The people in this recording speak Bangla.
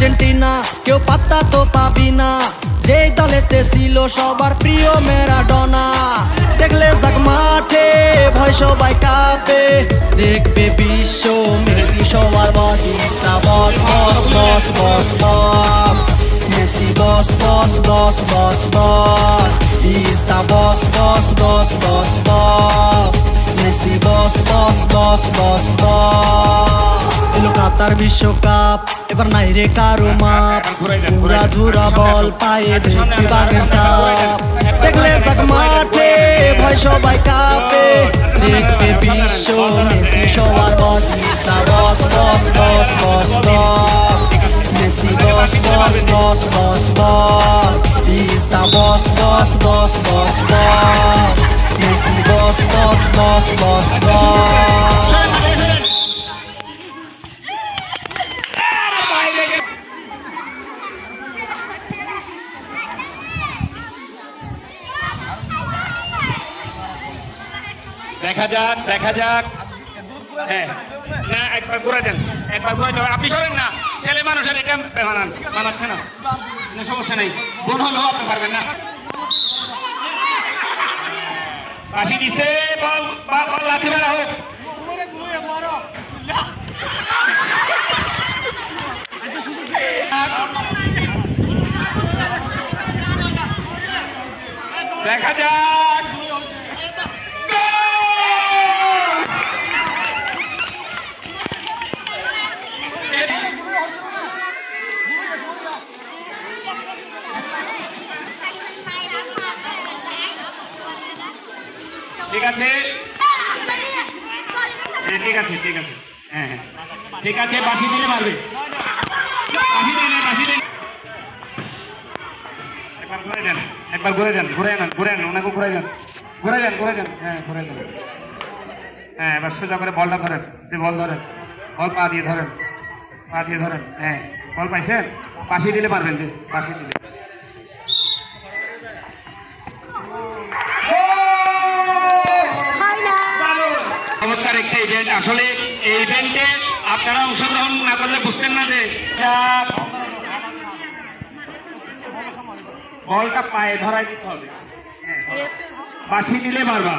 আর্জেন্টিনা, কেউ পাত্তা তো পাবি না। যেই দলেতে ছিল সবার প্রিয় ম্যারাডোনা, দেখলে যাক মাঠে ভয় সবাই কাঁপে। দেখবে বিশ্ব মেসি সবার বস, ইস্তা বস বস বস বস বস। মেসি বস বস বস বস বস, ইস্তা বস বস বস বস বস। মেসি বস বস বস বস বস। এলো কাতার বিশ্বকাপ, এবার নাই রে কারো মাপ। ধুরা ধুরা বল পায়ে দেখবি বাঘের সাপ। দেখলে যাক মাঠে ভয় সবাই কাঁপে। দেখবে বিশ্ব মেসি সবার বস, ইস্তা বস বস বস বস বস। মেসি বস বস বস বস বস, ইস্তা বস বস বস বস বস। মেসি বস বস বস বস বস। দেখা যাক দেখা যাক। হ্যাঁ না, একবার ঘুরে দেন, একবার ঘুরে দেন। আপনি সরেন না, ছেলে মানুষের এটা মানাচ্ছে না। সমস্যা নেই, বোন হলেও আপনি পারবেন না। বাসি দিছে, বল বল লাথি মারা হোক। দেখা যাক। ঠিক আছে ঠিক আছে ঠিক আছে, হ্যাঁ হ্যাঁ ঠিক আছে। বাসি দিলে পারবে, বাসি দেন বাসি দেন। একবার ঘুরে যান, একবার ঘুরে যান, ঘুরে আনেন, ঘুরে আনেন, ওনাকে ঘুরে যান, ঘুরে যান, ঘুরে যান। হ্যাঁ ঘুরে যান। হ্যাঁ এবার সোজা করে বলটা ধরেন, বল ধরেন, বল পা দিয়ে ধরেন, পা দিয়ে ধরেন। হ্যাঁ বল পাইছেন, বাসি দিলে পারবেন, যে বাসি দিলে। চমৎকার একটা ইভেন্ট। আসলে এই ইভেন্টে আপনারা অংশগ্রহণ না করলে বুঝতেন না যে বলটা পায়ে ধরাই দিতে হবে। বাসি দিলে পারবা।